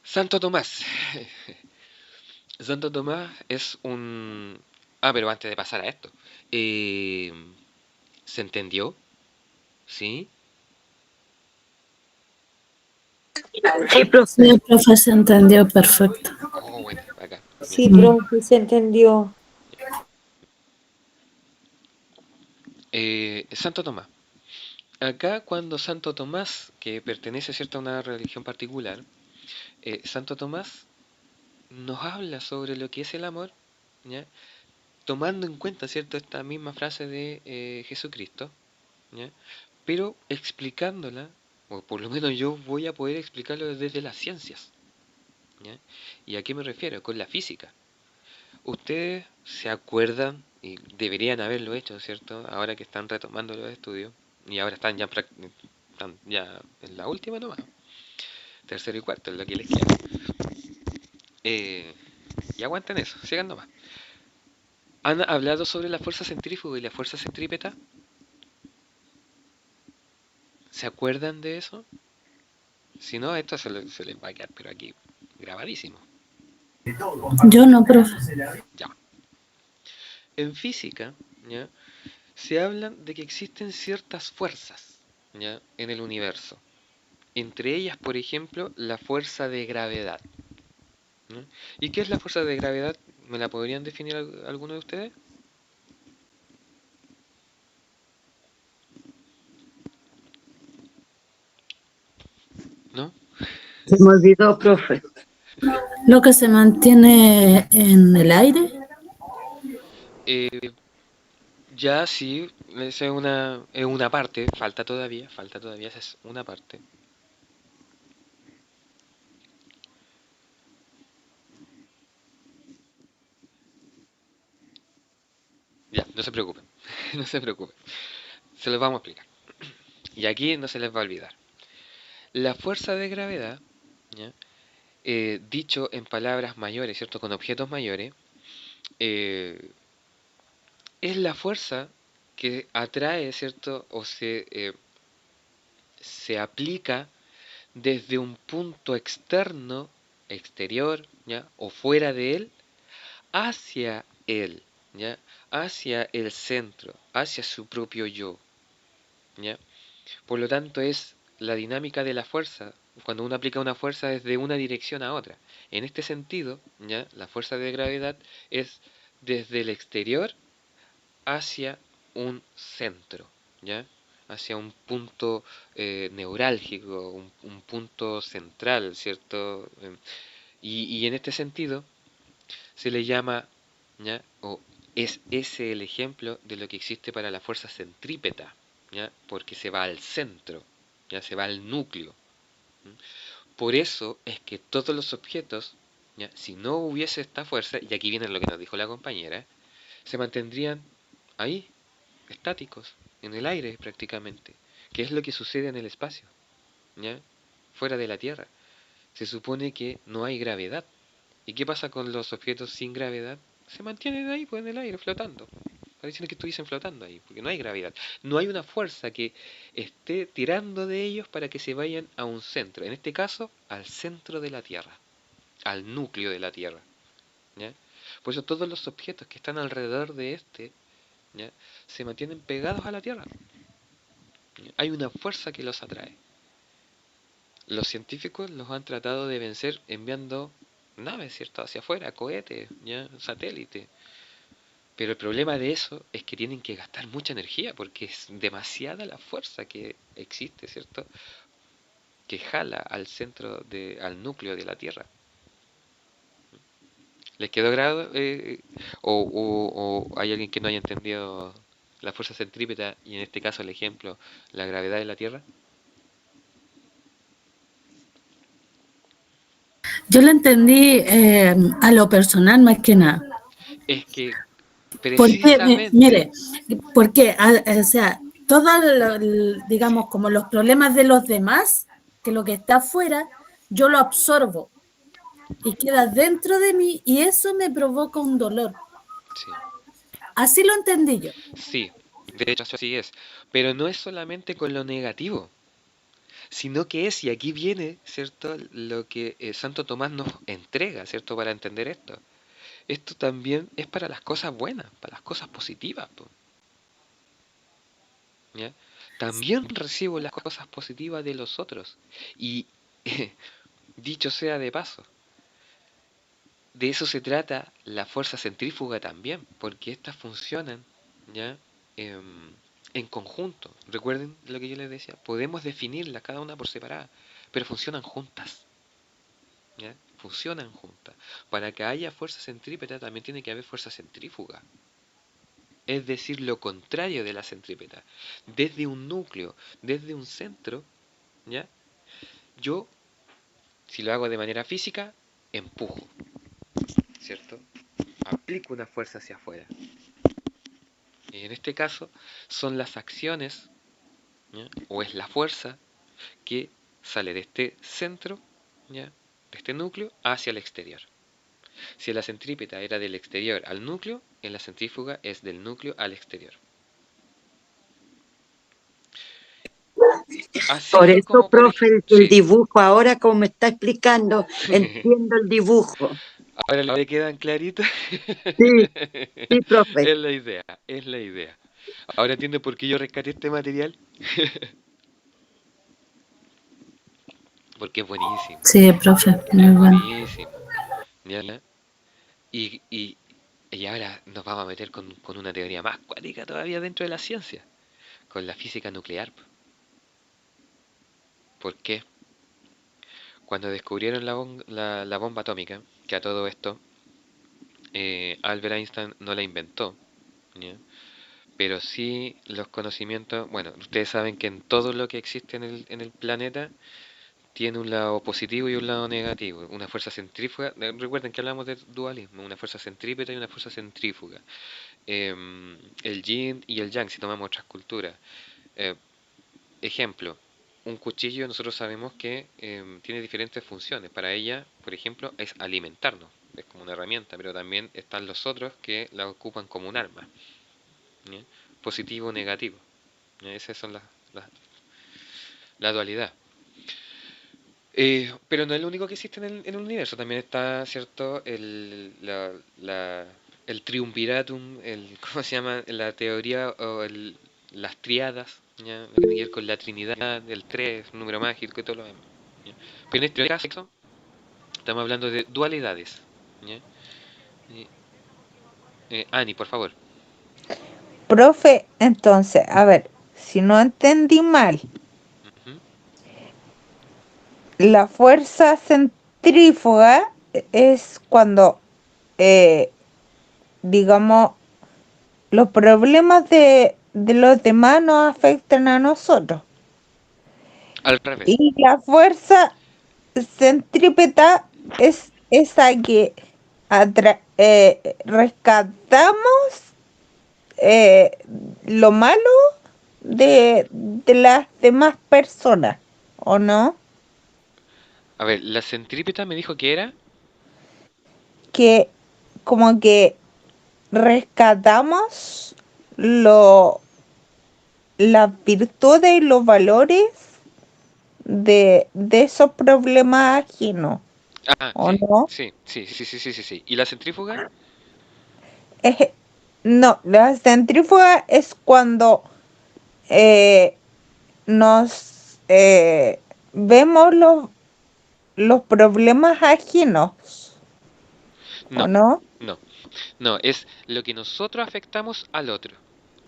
Santo Tomás. Santo Tomás es un... Ah, pero antes de pasar a esto. eh, ¿Se entendió? ¿Sí? Sí, profe. Sí, profe, se entendió perfecto. Oh, bueno, acá. Bien. Sí, profe, se entendió. Santo Tomás. Acá cuando Santo Tomás, que pertenece ¿cierto? A una religión particular, Santo Tomás nos habla sobre lo que es el amor, ¿ya? Tomando en cuenta ¿cierto? Esta misma frase de Jesucristo, ¿ya? Pero explicándola, o por lo menos yo voy a poder explicarlo desde las ciencias. ¿Ya? ¿Y a qué me refiero? Con la física. Ustedes se acuerdan, y deberían haberlo hecho, ¿cierto? Ahora que están retomando los estudios, y ahora están ya en la última nomás, tercero y cuarto, es lo que les queda. Y aguanten eso, sigan nomás. ¿Han hablado sobre la fuerza centrífuga y la fuerza centrípeta? ¿Se acuerdan de eso? Si no, esto se les va a quedar, pero aquí, grabadísimo. Yo no, profe. Ya. En física, ¿ya? Se hablan de que existen ciertas fuerzas, ¿ya? En el universo. Entre ellas, por ejemplo, la fuerza de gravedad, ¿no? ¿Y qué es la fuerza de gravedad? ¿Me la podrían definir alguno de ustedes? ¿No? Se me olvidó, profe. Lo que se mantiene en el aire. Eh, ya sí, esa es una parte, falta todavía, esa es una parte. Ya, no se preocupen, no se preocupen, se los vamos a explicar. Y aquí no se les va a olvidar. La fuerza de gravedad, ¿ya? Dicho en palabras mayores, ¿cierto? Con objetos mayores, eh, es la fuerza que atrae, ¿cierto? O se aplica desde un punto externo, exterior, ¿ya? O fuera de él, hacia él, ¿ya? Hacia el centro, hacia su propio yo, ¿ya? Por lo tanto, es la dinámica de la fuerza, cuando uno aplica una fuerza desde una dirección a otra. En este sentido, ¿ya? La fuerza de gravedad es desde el exterior hacia un centro, ¿ya? Hacia un punto neurálgico, un punto central, ¿cierto? Y en este sentido se le llama, ¿ya? O es ese el ejemplo de lo que existe para la fuerza centrípeta, ¿ya? Porque se va al centro, ya se va al núcleo. ¿M? Por eso es que todos los objetos, ¿ya? Si no hubiese esta fuerza, y aquí viene lo que nos dijo la compañera, se mantendrían ahí, estáticos, en el aire prácticamente, que es lo que sucede en el espacio, ¿ya? Fuera de la Tierra. Se supone que no hay gravedad. ¿Y qué pasa con los objetos sin gravedad? Se mantienen ahí, pues en el aire, flotando. Parecen que estuviesen flotando ahí, porque no hay gravedad. No hay una fuerza que esté tirando de ellos para que se vayan a un centro. En este caso, al centro de la Tierra, al núcleo de la Tierra, ¿ya? Por eso todos los objetos que están alrededor de este, ¿ya? Se mantienen pegados a la Tierra. ¿Ya? Hay una fuerza que los atrae. Los científicos los han tratado de vencer enviando naves, ¿cierto? Hacia afuera, cohetes, ¿ya? Satélites. Pero el problema de eso es que tienen que gastar mucha energía porque es demasiada la fuerza que existe, ¿cierto? Que jala al centro al núcleo de la Tierra. ¿Les quedó grado? O hay alguien que no haya entendido la fuerza centrípeta y en este caso el ejemplo, la gravedad de la Tierra? Yo lo entendí a lo personal más que nada. Es que Porque, precisamente, mire, porque, o sea, todos, digamos, como los problemas de los demás, que lo que está afuera, yo lo absorbo y queda dentro de mí y eso me provoca un dolor. sí, Así lo entendí yo. sí, de hecho así es, pero no es solamente con lo negativo, sino que es, y aquí viene, ¿cierto?, lo que Santo Tomás nos entrega, ¿cierto?, para entender esto. Esto también es para las cosas buenas, para las cosas positivas, po, ¿ya? También recibo las cosas positivas de los otros. Y dicho sea de paso, de eso se trata la fuerza centrífuga también, porque estas funcionan, ¿ya? En conjunto. Recuerden lo que yo les decía, podemos definirlas cada una por separada, pero funcionan juntas, ¿ya? Funcionan juntas. Para que haya fuerza centrípeta también tiene que haber fuerza centrífuga. Es decir, lo contrario de la centrípeta. Desde un núcleo, desde un centro, ¿ya? Yo, si lo hago de manera física, empujo, ¿cierto? Aplico una fuerza hacia afuera. Y en este caso son las acciones, ¿ya? O es la fuerza que sale de este centro, ¿ya? De este núcleo hacia el exterior. Si la centrípeta era del exterior al núcleo, en la centrífuga es del núcleo al exterior. Por Así eso, como por profe, ejemplo, el sí. dibujo, ahora como me está explicando, entiendo el dibujo. Ahora le quedan claritos. Sí, sí, profe. Es la idea, es la idea. Ahora entiende por qué yo rescaté este material, porque es buenísimo, Sí, profe, muy es bueno. buenísimo. ¿Ya? Y, y, y ahora nos vamos a meter con una teoría más cuática todavía dentro de la ciencia, con la física nuclear. ¿Por qué? Cuando descubrieron la bomba atómica, que a todo esto Albert Einstein no la inventó, ¿ya? Pero sí los conocimientos, bueno, ustedes saben que en todo lo que existe en el planeta tiene un lado positivo y un lado negativo, una fuerza centrífuga. Recuerden que hablamos de dualismo, una fuerza centrípeta y una fuerza centrífuga. El yin y el yang, si tomamos otras culturas. Eh, Ejemplo, un cuchillo nosotros sabemos que tiene diferentes funciones. Para ella, por ejemplo, es alimentarnos, es como una herramienta, pero también están los otros que la ocupan como un arma, ¿ya? Positivo o negativo. ¿Ya? Esas son la dualidad. Pero no es lo único que existe en el universo, también está, ¿cierto? El triunviratum, ¿cómo se llama? La teoría o las triadas, ¿ya? Lo que tiene que ver con la Trinidad, el 3, número mágico y todo lo demás, ¿ya? Pero en este caso estamos hablando de dualidades, ¿ya? Y, Ani, por favor. Profe, entonces, a ver, si no entendí mal, Ujú. la fuerza centrífuga es cuando, eh, digamos, los problemas de los demás nos afectan a nosotros. Al revés. Y la fuerza centrípeta es esa que rescatamos eh, lo malo de las demás personas, ¿o no? A ver, la centrípeta me dijo que era... Que como que rescatamos lo, las virtudes y los valores de esos problemas ajenos, Ah, ¿o sí, no? sí, sí, sí, sí, sí, sí, sí. ¿Y la centrífuga? Es- no, la centrífuga es cuando eh, nos vemos los problemas ajenos, ¿o No, no? no. No, es lo que nosotros afectamos al otro.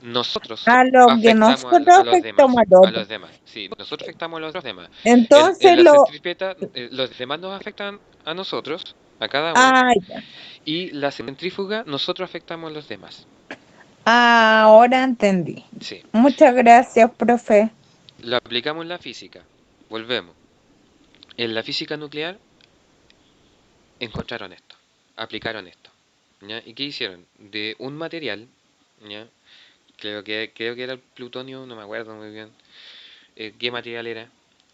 Nosotros A lo que afectamos nosotros a los afectamos demás. al A otro. los demás. Sí, nosotros afectamos a los otros demás. En Entonces la centrípeta, los demás nos afectan a nosotros, a cada uno. ya. Y la centrífuga, nosotros afectamos a los demás. Ahora entendí. Sí. Muchas gracias, profe. Lo aplicamos en la física. Volvemos. En la física nuclear encontraron esto. Aplicaron esto. ¿Ya? ¿Y qué hicieron? De un material, ¿ya? Creo que era el plutonio, no me acuerdo muy bien qué material era.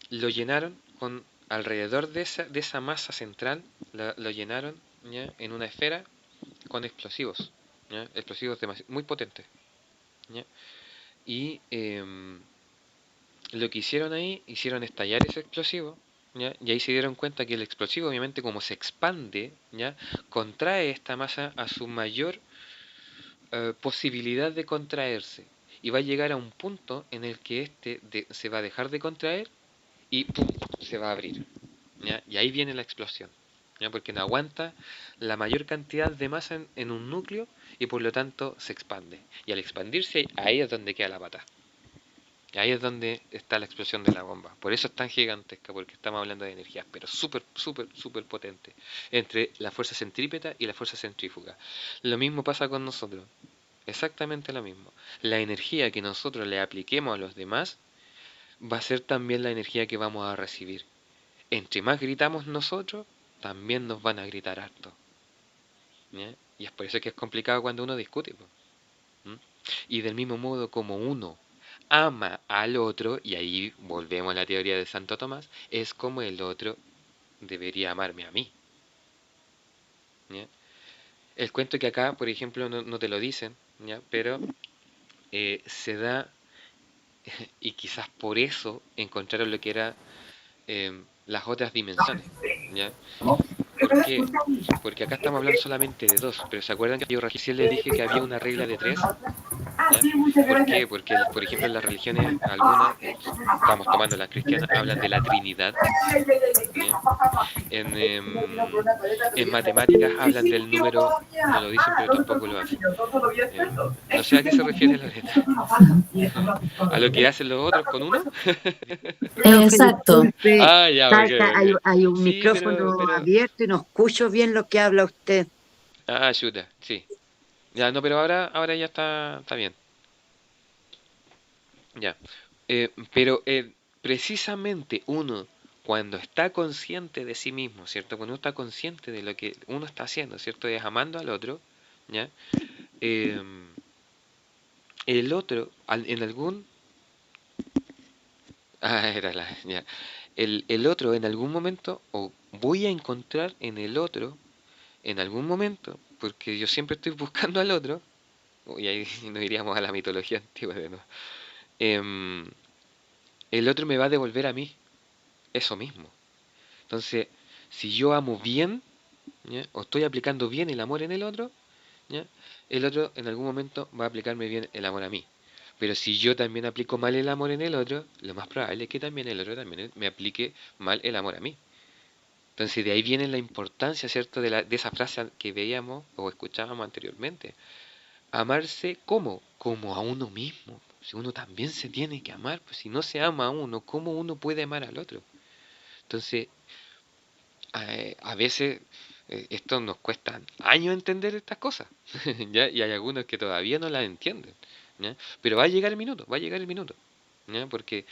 Lo llenaron con alrededor de esa masa central, lo llenaron, ¿ya? En una esfera con explosivos, ¿ya? Explosivos muy potentes, ¿ya? Y lo que hicieron ahí, hicieron estallar ese explosivo, ¿ya? Y ahí se dieron cuenta que el explosivo, obviamente, como se expande, ¿ya? Contrae esta masa a su mayor posibilidad de contraerse. Y va a llegar a un punto en el que se va a dejar de contraer y ¡pum! Se va a abrir, ¿ya? Y ahí viene la explosión, ¿ya? Porque no aguanta la mayor cantidad de masa en un núcleo y por lo tanto se expande. Y al expandirse, ahí es donde queda la pata. Ahí es donde está la explosión de la bomba. Por eso es tan gigantesca, porque estamos hablando de energías, pero súper, súper, súper potentes. Entre la fuerza centrípeta y la fuerza centrífuga. Lo mismo pasa con nosotros. Exactamente lo mismo. La energía que nosotros le apliquemos a los demás va a ser también la energía que vamos a recibir. Entre más gritamos nosotros, también nos van a gritar harto, ¿ya? Y es por eso que es complicado cuando uno discute, po. ¿Mm? Y del mismo modo como uno ama al otro, y ahí volvemos a la teoría de Santo Tomás, es como el otro debería amarme a mí, ¿ya? El cuento que acá, por ejemplo, no te lo dicen, ¿ya? Pero se da y quizás por eso encontraron lo que era las otras dimensiones, ¿ya? ¿Por qué? Porque acá estamos hablando solamente de dos, pero ¿se acuerdan que yo recién les dije que había una regla de tres? ¿Ya? ¿Por qué? Porque, por ejemplo, en las religiones, algunas, estamos tomando las cristianas, hablan de la Trinidad, ¿ya? En matemáticas hablan del número, no lo dicen, pero tampoco lo hacen. No sé a qué se refiere Lorena. ¿A lo que hacen los otros con uno? Profe, Exacto. disculpe, Ah, ya, ok, ok. hay un Sí, micrófono pero... abierto y no escucho bien lo que habla usted. Ah, chuta, sí. Ya, no, pero ahora ya está bien. Ya. Pero precisamente uno, cuando está consciente de sí mismo, ¿cierto? Cuando uno está consciente de lo que uno está haciendo, ¿cierto? Es amando al otro, ¿ya? Em, el otro, en algún... Ah, era la... Ya. El otro en algún momento, o voy a encontrar en el otro, en algún momento, porque yo siempre estoy buscando al otro, y ahí nos iríamos a la mitología antigua de nuevo, em, el otro me va a devolver a mí eso mismo. Entonces, si yo amo bien, ¿ya? O estoy aplicando bien el amor en el otro, ¿ya? El otro en algún momento va a aplicarme bien el amor a mí. Pero si yo también aplico mal el amor en el otro, lo más probable es que también el otro también me aplique mal el amor a mí. Entonces de ahí viene la importancia, ¿cierto? De esa frase que veíamos o escuchábamos anteriormente. Amarse como a uno mismo. Si uno también se tiene que amar, pues si no se ama a uno, ¿cómo uno puede amar al otro? Entonces, a veces esto nos cuesta años entender estas cosas, ¿ya? Y hay algunos que todavía no las entienden, ¿ya? Pero va a llegar el minuto, va a llegar el minuto, ¿ya? Porque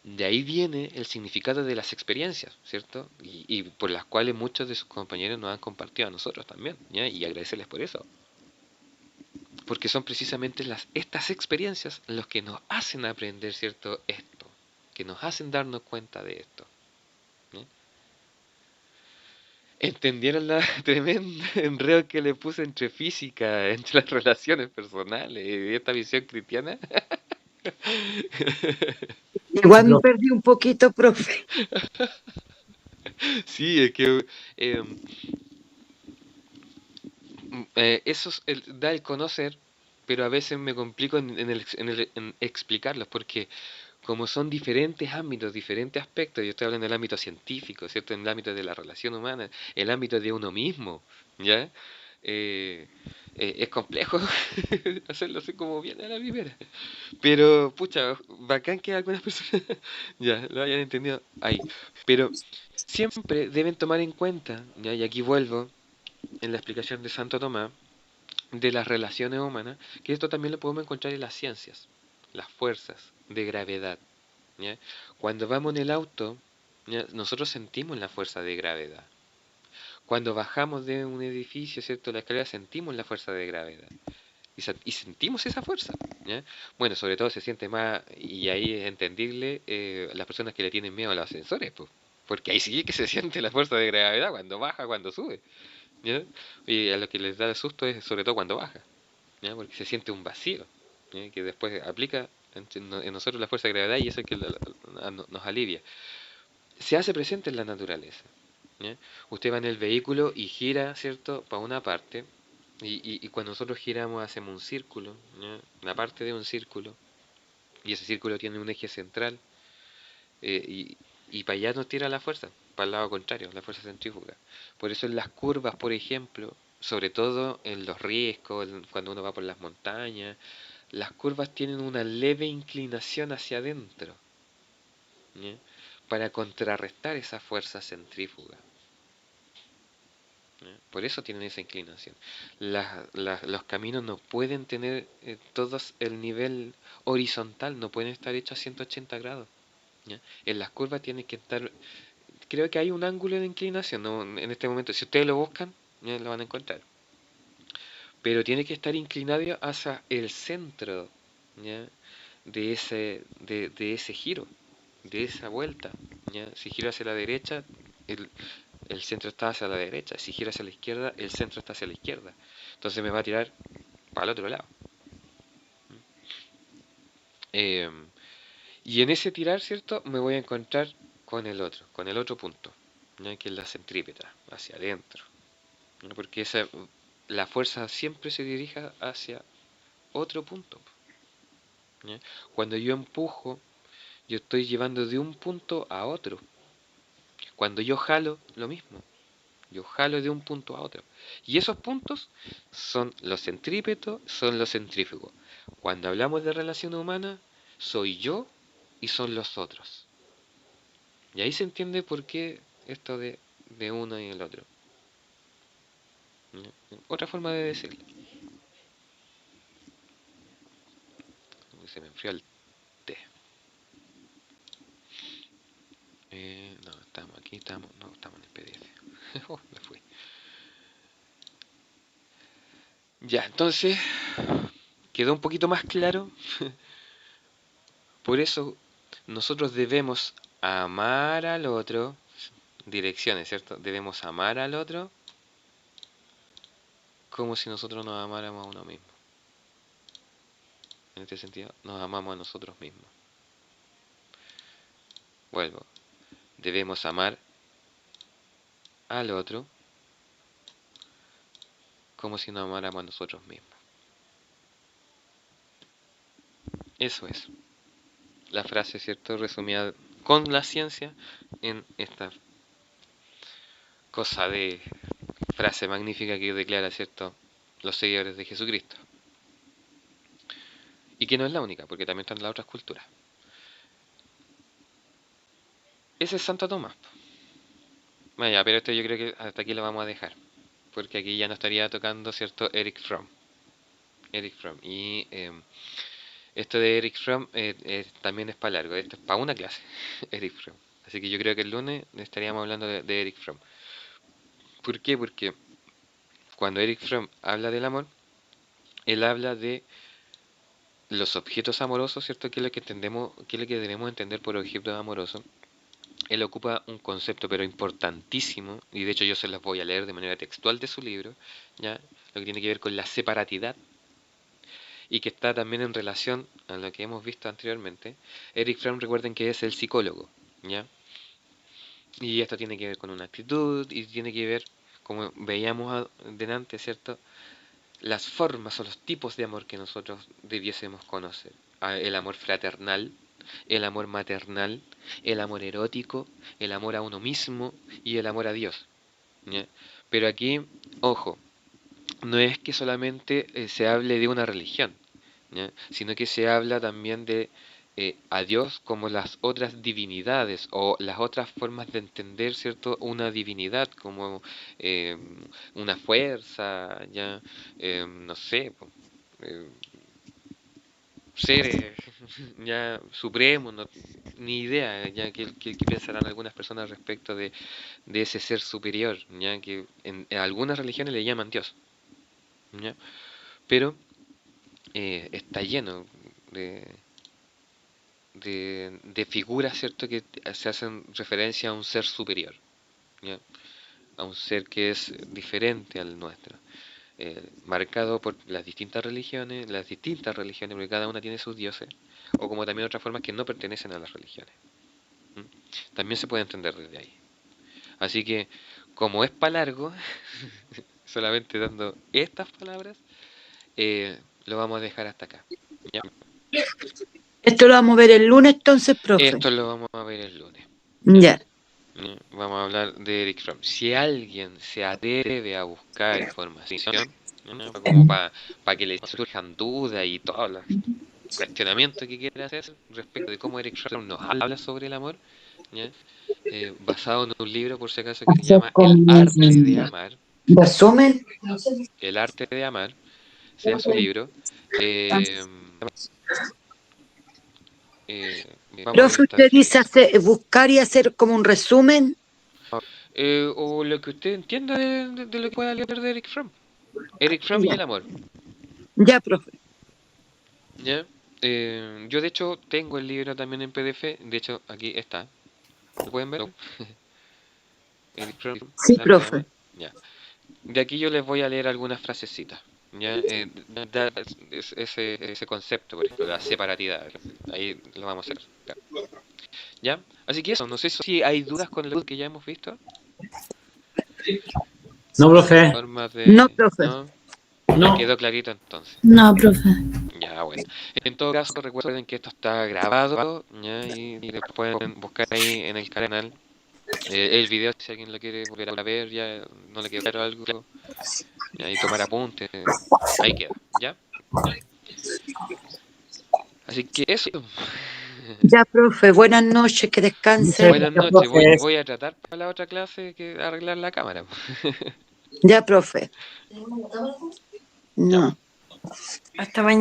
de ahí viene el significado de las experiencias, ¿cierto? Y por las cuales muchos de sus compañeros nos han compartido a nosotros también, ¿ya? Y agradecerles por eso. Porque son precisamente estas experiencias los que nos hacen aprender, ¿cierto? Esto, que nos hacen darnos cuenta de esto. ¿Ya? ¿Entendieron la tremenda enredo que le puse entre física, entre las relaciones personales y esta visión cristiana? Igual me Profe, perdí un poquito, profe. Sí, es que eh, eso da el conocer, pero a veces me complico en explicarlos, porque como son diferentes ámbitos, diferentes aspectos, yo estoy hablando del ámbito científico, ¿cierto? En el ámbito de la relación humana, el ámbito de uno mismo, ¿ya? Eh, es complejo hacerlo así como viene a la primera. Pero, pucha, bacán que algunas personas ya lo hayan entendido ahí. Pero siempre deben tomar en cuenta, ¿ya? Y aquí vuelvo en la explicación de Santo Tomás, de las relaciones humanas, que esto también lo podemos encontrar en las ciencias, las fuerzas de gravedad. ¿Ya? Cuando vamos en el auto, ¿ya? Nosotros sentimos la fuerza de gravedad. Cuando bajamos de un edificio, ¿cierto? La escalera sentimos la fuerza de gravedad. Y sentimos esa fuerza. ¿Ya? Bueno, sobre todo se siente más, y ahí es entendible, las personas que le tienen miedo a los ascensores, pues. Porque ahí sí que se siente la fuerza de gravedad cuando baja, cuando sube. ¿Ya? Y a lo que les da el susto es sobre todo cuando baja. ¿Ya? Porque se siente un vacío, ¿ya? Que después aplica en nosotros la fuerza de gravedad y eso es que nos alivia. Se hace presente en la naturaleza. ¿Ya? Usted va en el vehículo y gira, ¿cierto?, para una parte, y cuando nosotros giramos hacemos un círculo, ¿ya? Una parte de un círculo, y ese círculo tiene un eje central, y para allá nos tira la fuerza, para el lado contrario, la fuerza centrífuga. Por eso en las curvas, por ejemplo, sobre todo en los riscos, cuando uno va por las montañas, las curvas tienen una leve inclinación hacia adentro, ¿ya? Para contrarrestar esa fuerza centrífuga. ¿Ya? Por eso tienen esa inclinación. Los caminos no pueden tener todos el nivel horizontal, no pueden estar hechos a 180 grados. ¿Ya? En las curvas tienen que estar, creo que hay un ángulo de inclinación, ¿no? En este momento, si ustedes lo buscan, ya lo van a encontrar. Pero tiene que estar inclinado hacia el centro, ¿ya? De ese giro, de esa vuelta, ¿ya? Si giro hacia la derecha, el, el centro está hacia la derecha. Si giro hacia la izquierda, el centro está hacia la izquierda. Entonces me va a tirar para el otro lado. Eh, Y en ese tirar, ¿cierto? Me voy a encontrar con el otro punto, ¿ya? Que es la centrípeta, hacia adentro, ¿ya? Porque la fuerza siempre se dirija hacia otro punto, ¿ya? Cuando yo empujo, yo estoy llevando de un punto a otro. Cuando yo jalo, lo mismo. Yo jalo de un punto a otro. Y esos puntos son los centrípetos, son los centrífugos. Cuando hablamos de relación humana, soy yo y son los otros. Y ahí se entiende por qué esto de uno y el otro. Otra forma de decirlo. Se me enfrió el té. No, estamos aquí, estamos en el PDF. Oh, me fui. Ya, entonces, quedó un poquito más claro. Por eso, nosotros debemos amar al otro. Direcciones, ¿cierto? Debemos amar al otro como si nosotros nos amáramos a uno mismo. En este sentido, nos amamos a nosotros mismos. Vuelvo. Debemos amar al otro como si nos amáramos a nosotros mismos. Eso es la frase, ¿cierto? Resumida con la ciencia en esta cosa de frase magnífica que declara, ¿cierto?, los seguidores de Jesucristo. Y que no es la única, porque también están las otras culturas. Ese es Santo Tomás. Vaya, pero esto yo creo que hasta aquí lo vamos a dejar, porque aquí ya no estaría tocando, ¿cierto?, Erich Fromm. Y esto de Erich Fromm también es para largo, esto es para una clase, Erich Fromm. Así que yo creo que el lunes estaríamos hablando de Erich Fromm. ¿Por qué? Porque cuando Erich Fromm habla del amor, él habla de los objetos amorosos, ¿cierto? ¿Qué es lo que entendemos, qué es lo que debemos entender por objetos amorosos? Él ocupa un concepto pero importantísimo, y de hecho yo se los voy a leer de manera textual de su libro, ¿ya? Lo que tiene que ver con la separatidad, y que está también en relación a lo que hemos visto anteriormente. Erich Fromm, recuerden que es el psicólogo, ¿ya? Y esto tiene que ver con una actitud, y tiene que ver, como veíamos delante, ¿cierto?, las formas o los tipos de amor que nosotros debiésemos conocer. El amor fraternal, el amor maternal, el amor erótico, el amor a uno mismo y el amor a Dios, ¿ya? Pero aquí, ojo, no es que solamente se hable de una religión, ¿ya?, sino que se habla también de a Dios como las otras divinidades o las otras formas de entender, ¿cierto?, una divinidad como eh, una fuerza, ya, no sé, eh, seres ya supremos, ni idea, ya que pensarán algunas personas respecto de ese ser superior, ya que en algunas religiones le llaman Dios, ¿ya? Pero está lleno de, de figuras, ¿cierto?, que se hacen referencia a un ser superior, ¿ya? A un ser que es diferente al nuestro, marcado por las distintas religiones, porque cada una tiene sus dioses, o como también otras formas que no pertenecen a las religiones. ¿Mm? También se puede entender desde ahí. Así que, como es para largo, solamente dando estas palabras, lo vamos a dejar hasta acá, ¿ya? Esto lo vamos a ver el lunes entonces, profe. Esto lo vamos a ver el lunes. Ya. Vamos a hablar de Erich Fromm. Si alguien se atreve a buscar información, ¿no?, como para que le surjan dudas y todos los cuestionamientos que quiera hacer respecto de cómo Erich Fromm nos habla sobre el amor, ¿ya? Basado en un libro, por si acaso, que se llama El arte de amar. Resumen. El arte de amar, se llama su libro. Vamos a ver Profe, esta usted dice buscar y hacer como un resumen. o lo que usted entienda de lo que pueda leer de Erich Fromm. Erich Fromm y Ya. el amor. Ya, profe. ¿Ya? Yo de hecho tengo el libro también en PDF. De hecho, aquí está. ¿Lo pueden ver? Erich Fromm, Sí, el arte de profe. amar. Ya. De aquí yo les voy a leer algunas frasecitas, ¿ya? Ese concepto, por ejemplo, la separatidad. ahí lo vamos a hacer. ¿Ya? Así que eso, no sé si hay dudas con el que ya hemos visto. No, profe. Formas de... No, profe. ¿No? No. Quedó clarito entonces. No, profe. Ya, bueno. En todo caso, recuerden que esto está grabado, ¿ya? Y lo pueden buscar ahí en el canal. El video, si alguien lo quiere volver a ver, ya no le quedó claro algo, ya, y tomar apuntes, ahí queda, ¿ya? Así que eso. Ya, profe, buenas noches, que descanse. Buenas noches, voy a tratar para la otra clase que arreglar la cámara. Ya, profe. No. Hasta mañana.